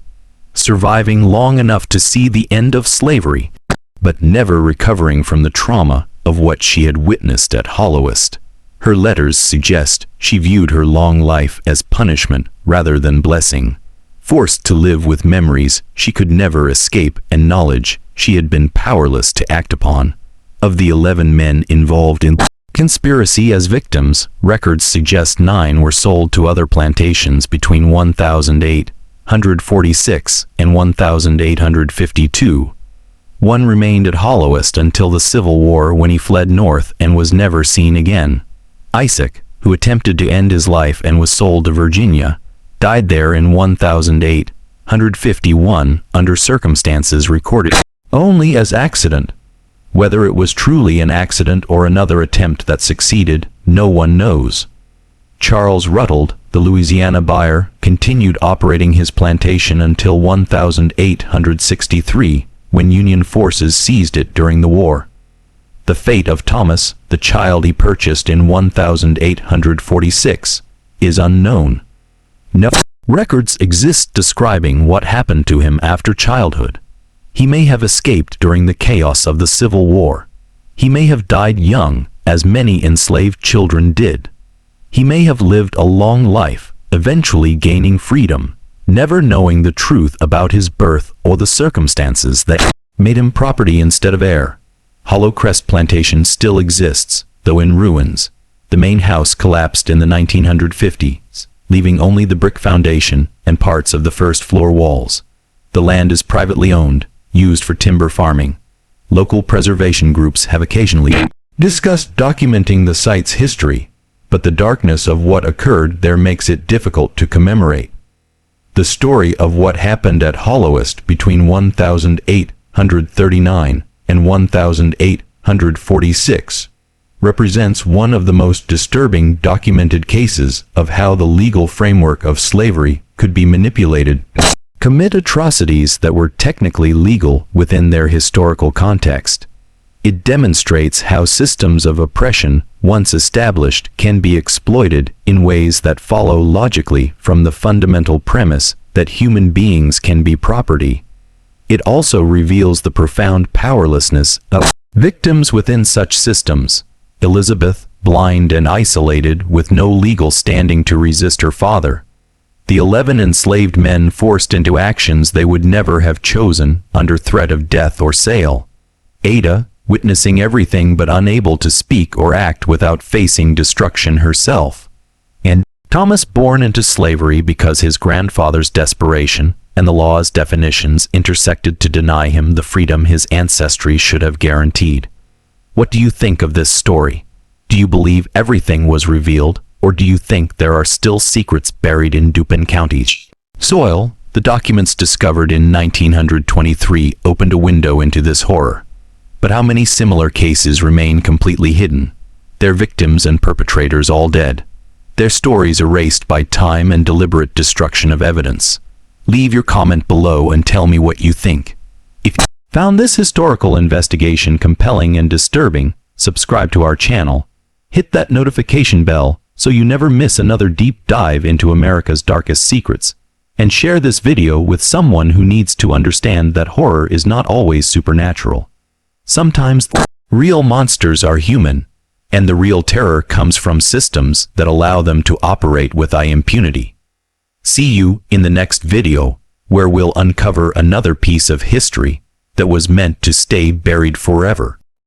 surviving long enough to see the end of slavery, but never recovering from the trauma of what she had witnessed at Hollowest. Her letters suggest she viewed her long life as punishment rather than blessing, forced to live with memories she could never escape and knowledge she had been powerless to act upon. Of the 11 men involved in Conspiracy as victims, records suggest 9 were sold to other plantations between 1846 and 1852. One remained at Hollowest until the Civil War when he fled north and was never seen again. Isaac, who attempted to end his life and was sold to Virginia, died there in 1851 under circumstances recorded only as accident. Whether it was truly an accident or another attempt that succeeded, no one knows. Charles Ruttold, the Louisiana buyer, continued operating his plantation until 1863, when Union forces seized it during the war. The fate of Thomas, the child he purchased in 1846, is unknown. No records exist describing what happened to him after childhood. He may have escaped during the chaos of the Civil War. He may have died young, as many enslaved children did. He may have lived a long life, eventually gaining freedom, never knowing the truth about his birth or the circumstances that made him property instead of heir. Hollow Crest Plantation still exists, though in ruins. The main house collapsed in the 1950s, leaving only the brick foundation and parts of the first floor walls. The land is privately owned, used for timber farming. Local preservation groups have occasionally discussed documenting the site's history, but the darkness of what occurred there makes it difficult to commemorate. The story of what happened at Hollowest between 1839 and 1846 represents one of the most disturbing documented cases of how the legal framework of slavery could be manipulated to commit atrocities that were technically legal within their historical context. It demonstrates how systems of oppression, once established, can be exploited in ways that follow logically from the fundamental premise that human beings can be property. It also reveals the profound powerlessness of victims within such systems. Elizabeth, blind and isolated with no legal standing to resist her father. The 11 enslaved men forced into actions they would never have chosen under threat of death or sale. Ada, witnessing everything but unable to speak or act without facing destruction herself. And Thomas, born into slavery because his grandfather's desperation and the law's definitions intersected to deny him the freedom his ancestry should have guaranteed. What do you think of this story? Do you believe everything was revealed, or do you think there are still secrets buried in Dupin County's soil? The documents discovered in 1923 opened a window into this horror. But how many similar cases remain completely hidden? Their victims and perpetrators all dead. Their stories erased by time and deliberate destruction of evidence. Leave your comment below and tell me what you think. If you found this historical investigation compelling and disturbing, subscribe to our channel. Hit that notification bell so you never miss another deep dive into America's darkest secrets. And share this video with someone who needs to understand that horror is not always supernatural. Sometimes the real monsters are human, and the real terror comes from systems that allow them to operate with impunity. See you in the next video, where we'll uncover another piece of history that was meant to stay buried forever.